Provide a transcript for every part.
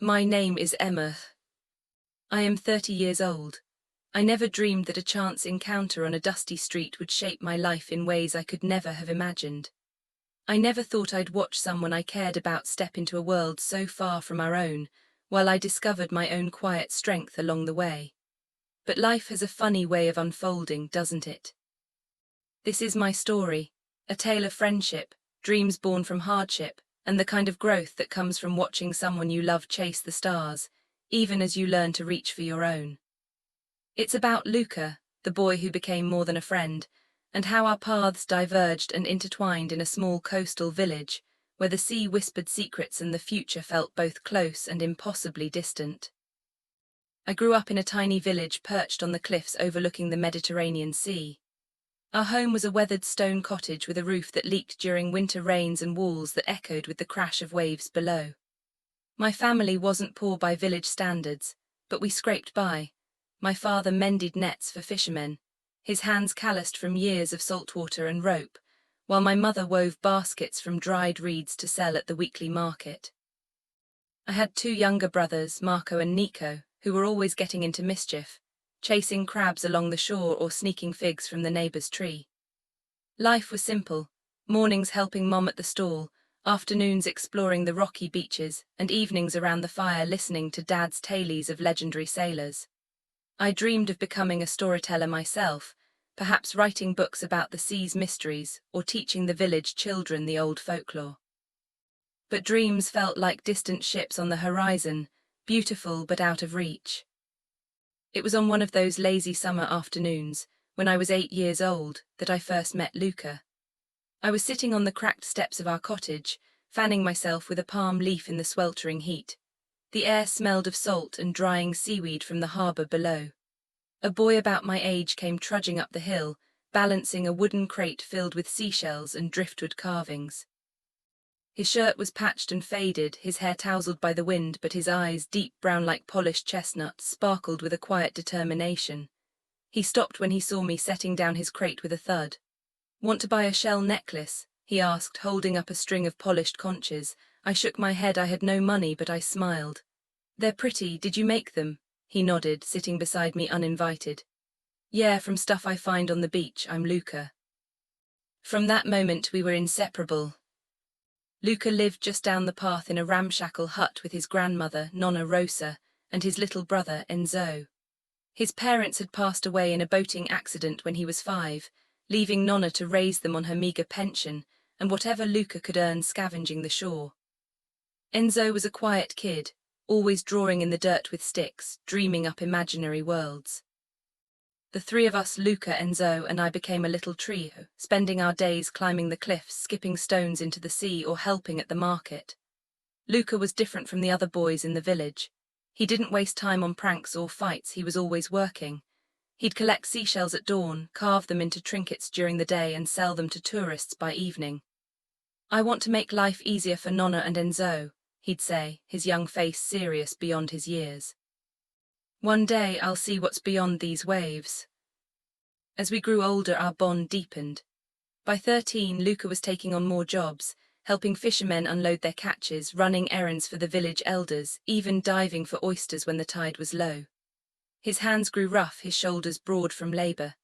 My name is Emma. I am 30 years old. I never dreamed that a chance encounter on a dusty street would shape my life in ways I could never have imagined. I never thought I'd watch someone I cared about step into a world so far from our own, while I discovered my own quiet strength along the way. But life has a funny way of unfolding, doesn't it? This is my story, a tale of friendship, dreams born from hardship, and the kind of growth that comes from watching someone you love chase the stars, even as you learn to reach for your own. It's about Luca, the boy who became more than a friend, and how our paths diverged and intertwined in a small coastal village, where the sea whispered secrets and the future felt both close and impossibly distant. I grew up in a tiny village perched on the cliffs overlooking the Mediterranean Sea. Our home was a weathered stone cottage with a roof that leaked during winter rains and walls that echoed with the crash of waves below. My family wasn't poor by village standards, but we scraped by. My father mended nets for fishermen, his hands calloused from years of saltwater and rope, while my mother wove baskets from dried reeds to sell at the weekly market. I had two younger brothers, Marco and Nico, who were always getting into mischief, chasing crabs along the shore or sneaking figs from the neighbor's tree. Life was simple, mornings helping Mom at the stall, afternoons exploring the rocky beaches, and evenings around the fire listening to Dad's tales of legendary sailors. I dreamed of becoming a storyteller myself, perhaps writing books about the sea's mysteries or teaching the village children the old folklore. But dreams felt like distant ships on the horizon, beautiful but out of reach. It was on one of those lazy summer afternoons, when I was 8 years old, that I first met Luca. I was sitting on the cracked steps of our cottage, fanning myself with a palm leaf in the sweltering heat. The air smelled of salt and drying seaweed from the harbour below. A boy about my age came trudging up the hill, balancing a wooden crate filled with seashells and driftwood carvings. His shirt was patched and faded, his hair tousled by the wind, but his eyes, deep brown like polished chestnuts, sparkled with a quiet determination. He stopped when he saw me setting down his crate with a thud. "Want to buy a shell necklace?" he asked, holding up a string of polished conches. I shook my head. I had no money, but I smiled. "They're pretty. Did you make them?" He nodded, sitting beside me uninvited. "Yeah, from stuff I find on the beach. I'm Luca." From that moment we were inseparable. Luca lived just down the path in a ramshackle hut with his grandmother, Nonna Rosa, and his little brother, Enzo. His parents had passed away in a boating accident when he was 5, leaving Nonna to raise them on her meager pension and whatever Luca could earn scavenging the shore. Enzo was a quiet kid, always drawing in the dirt with sticks, dreaming up imaginary worlds. The three of us, Luca, Enzo, and I, became a little trio, spending our days climbing the cliffs, skipping stones into the sea, or helping at the market. Luca was different from the other boys in the village. He didn't waste time on pranks or fights. He was always working. He'd collect seashells at dawn, carve them into trinkets during the day, and sell them to tourists by evening. "I want to make life easier for Nonna and Enzo," he'd say, his young face serious beyond his years. "One day I'll see what's beyond these waves." As we grew older, our bond deepened. By 13, Luca was taking on more jobs, helping fishermen unload their catches, running errands for the village elders, even diving for oysters when the tide was low. His hands grew rough, his shoulders broad from labor.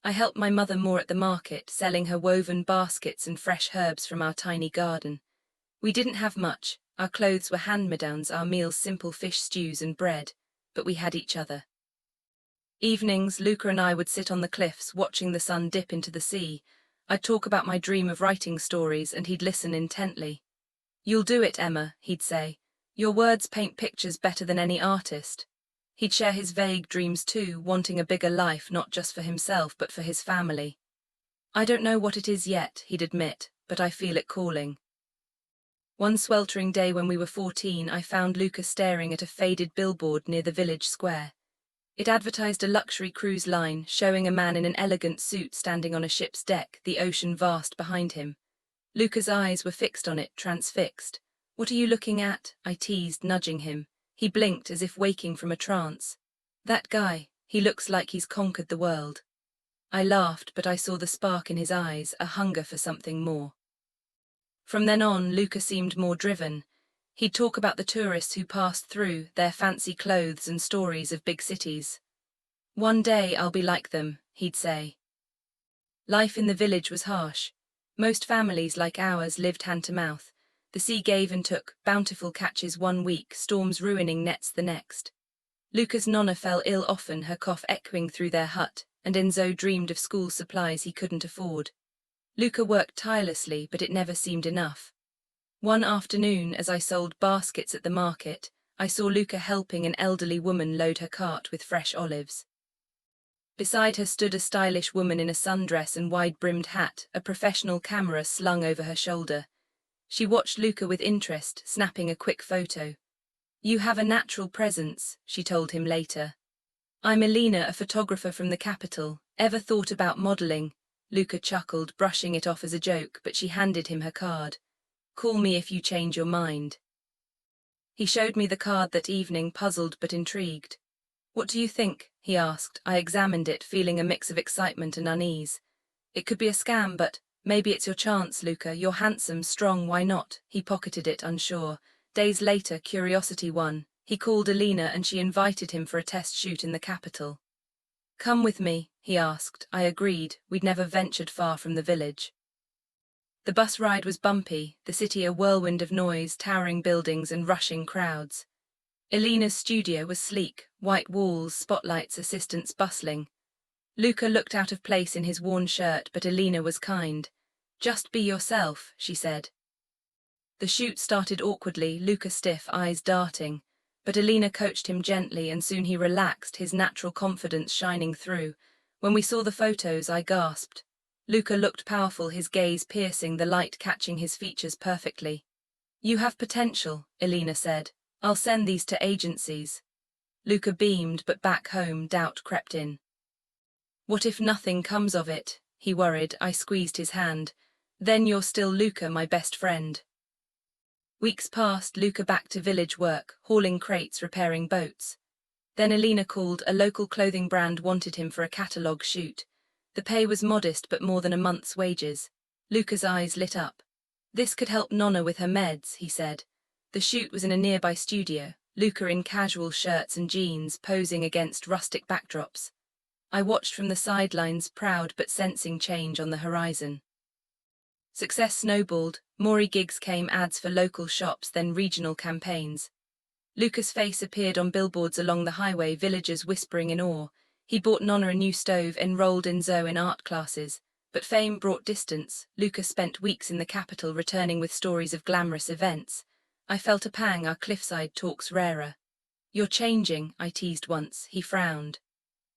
I helped my mother more at the market, selling her woven baskets and fresh herbs from our tiny garden. We didn't have much. Our clothes were hand-me-downs, our meals simple fish stews and bread, but we had each other. Evenings, Luca and I would sit on the cliffs, watching the sun dip into the sea. I'd talk about my dream of writing stories, and he'd listen intently. "You'll do it, Emma," he'd say. "Your words paint pictures better than any artist." He'd share his vague dreams too, wanting a bigger life, not just for himself, but for his family. "I don't know what it is yet," he'd admit, "but I feel it calling." One sweltering day when we were 14, I found Luca staring at a faded billboard near the village square. It advertised a luxury cruise line, showing a man in an elegant suit standing on a ship's deck, the ocean vast behind him. Luca's eyes were fixed on it, transfixed. "What are you looking at?" I teased, nudging him. He blinked as if waking from a trance. "That guy, he looks like he's conquered the world." I laughed, but I saw the spark in his eyes, a hunger for something more. From then on, Luca seemed more driven. He'd talk about the tourists who passed through, their fancy clothes and stories of big cities. "One day I'll be like them," he'd say. Life in the village was harsh. Most families like ours lived hand to mouth. The sea gave and took, bountiful catches one week, storms ruining nets the next. Luca's nonna fell ill often, her cough echoing through their hut, and Enzo dreamed of school supplies he couldn't afford. Luca worked tirelessly, but it never seemed enough. One afternoon, as I sold baskets at the market, I saw Luca helping an elderly woman load her cart with fresh olives. Beside her stood a stylish woman in a sundress and wide-brimmed hat, a professional camera slung over her shoulder. She watched Luca with interest, snapping a quick photo. "You have a natural presence," she told him later. "I'm Elena, a photographer from the capital. Ever thought about modeling?" Luca chuckled, brushing it off as a joke, but she handed him her card. "Call me if you change your mind." He showed me the card that evening, puzzled but intrigued. "What do you think?" he asked. I examined it, feeling a mix of excitement and unease. "It could be a scam, but maybe it's your chance, Luca. You're handsome, strong, why not?" He pocketed it, unsure. Days later, curiosity won. He called Elena and she invited him for a test shoot in the capital. "Come with me," he asked. I agreed. We'd never ventured far from the village. The bus ride was bumpy, the city a whirlwind of noise, towering buildings and rushing crowds. Elena's studio was sleek, white walls, spotlights, assistants bustling. Luca looked out of place in his worn shirt, but Elena was kind. "Just be yourself," she said. The shoot started awkwardly, Luca stiff, eyes darting. But Elena coached him gently and soon he relaxed, his natural confidence shining through. When we saw the photos, I gasped. Luca looked powerful, his gaze piercing, the light catching his features perfectly. "You have potential," Elena said. "I'll send these to agencies." Luca beamed, but back home, doubt crept in. "What if nothing comes of it?" he worried. I squeezed his hand. "Then you're still Luca, my best friend." Weeks passed, Luca back to village work, hauling crates, repairing boats. Then Elena called. A local clothing brand wanted him for a catalogue shoot. The pay was modest, but more than a month's wages. Luca's eyes lit up. "This could help Nonna with her meds," he said. The shoot was in a nearby studio, Luca in casual shirts and jeans, posing against rustic backdrops. I watched from the sidelines, proud but sensing change on the horizon. Success snowballed. More gigs came, ads for local shops, then regional campaigns. Luca's face appeared on billboards along the highway, villagers whispering in awe. He bought Nonna a new stove, enrolled Enzo in art classes. But fame brought distance. Luca spent weeks in the capital, returning with stories of glamorous events. I felt a pang, our cliffside talks rarer. "You're changing," I teased once. He frowned.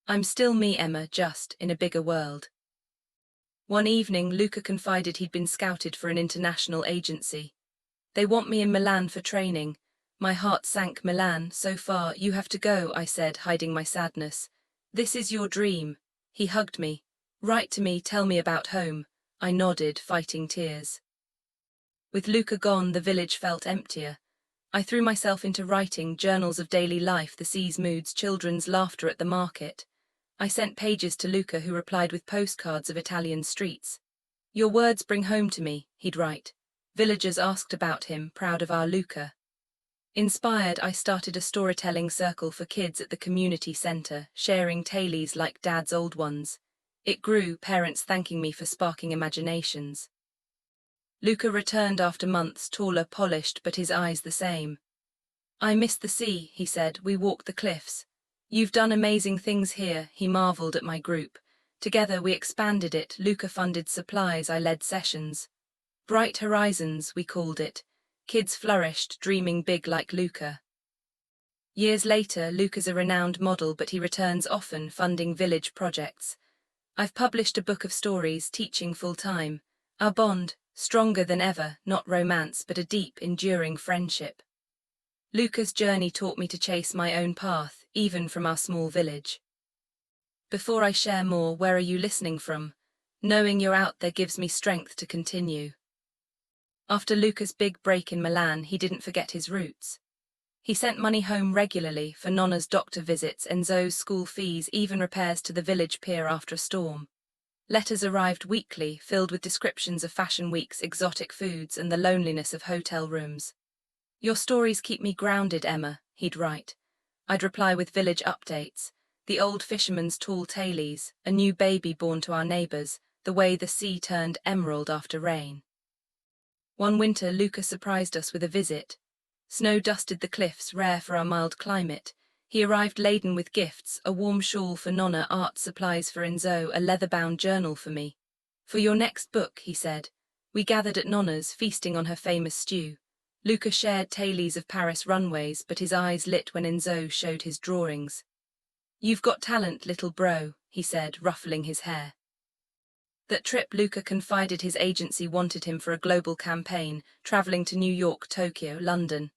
"I'm still me, Emma, just in a bigger world." One evening, Luca confided he'd been scouted for an international agency. "They want me in Milan for training." My heart sank. "Milan, so far, you have to go," I said, hiding my sadness. "This is your dream." He hugged me. "Write to me, tell me about home." I nodded, fighting tears. With Luca gone, the village felt emptier. I threw myself into writing, journals of daily life, the sea's moods, children's laughter at the market. I sent pages to Luca, who replied with postcards of Italian streets. "Your words bring home to me," he'd write. Villagers asked about him, proud of our Luca. Inspired, I started a storytelling circle for kids at the community center, sharing tales like Dad's old ones. It grew, parents thanking me for sparking imaginations. Luca returned after months, taller, polished, but his eyes the same. "I miss the sea," he said. "We walked the cliffs." "You've done amazing things here," he marveled at my group. Together we expanded it. Luca funded supplies, I led sessions. Bright Horizons, we called it. Kids flourished, dreaming big like Luca. Years later, Luca's a renowned model, but he returns often, funding village projects. I've published a book of stories, teaching full-time. Our bond, stronger than ever, not romance, but a deep, enduring friendship. Luca's journey taught me to chase my own path, even from our small village. Before I share more, where are you listening from? Knowing you're out there gives me strength to continue. After Luca's big break in Milan, he didn't forget his roots. He sent money home regularly for Nonna's doctor visits, Enzo's school fees, even repairs to the village pier after a storm. Letters arrived weekly, filled with descriptions of fashion weeks, exotic foods, and the loneliness of hotel rooms. Your stories keep me grounded, Emma, he'd write. I'd reply with village updates, the old fisherman's tall tailies, a new baby born to our neighbours, the way the sea turned emerald after rain. One winter, Luca surprised us with a visit. Snow dusted the cliffs, rare for our mild climate. He arrived laden with gifts, a warm shawl for Nonna, art supplies for Enzo, a leather-bound journal for me. For your next book, he said. We gathered at Nonna's, feasting on her famous stew. Luca shared tailies of Paris runways, but his eyes lit when Enzo showed his drawings. You've got talent, little bro, he said, ruffling his hair. That trip, Luca confided his agency wanted him for a global campaign, traveling to New York, Tokyo, London.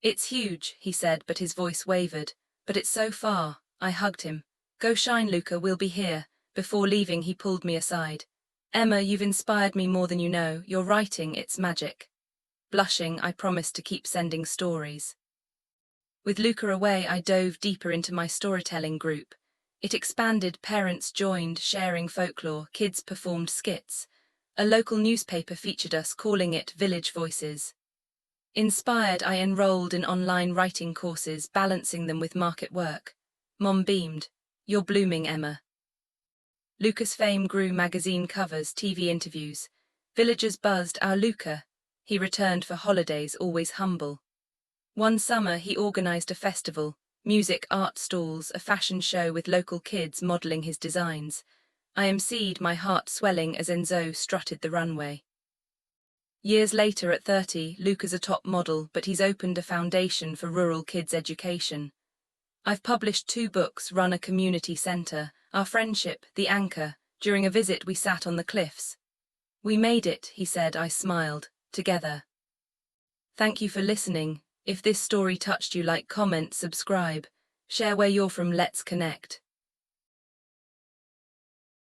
It's huge, he said, but his voice wavered. But it's so far. I hugged him. Go shine, Luca, we'll be here. Before leaving, he pulled me aside. Emma, you've inspired me more than you know. Your writing, it's magic. Blushing, I promised to keep sending stories. With Luca away, I dove deeper into my storytelling group. It expanded, parents joined, sharing folklore, kids performed skits. A local newspaper featured us, calling it Village Voices. Inspired, I enrolled in online writing courses, balancing them with market work. Mom beamed. You're blooming, Emma. Luca's fame grew, magazine covers, TV interviews. Villagers buzzed, our Luca. He returned for holidays, always humble. One summer, he organized a festival, music, art stalls, a fashion show with local kids modeling his designs. I emceed, my heart swelling as Enzo strutted the runway. Years later, at 30, Luca's a top model, but he's opened a foundation for rural kids' education. I've published 2 books, run a community centre, our friendship, the anchor. During a visit, we sat on the cliffs. We made it, he said, I smiled, together. Thank you for listening. If this story touched you, like, comment, subscribe, share where you're from, let's connect.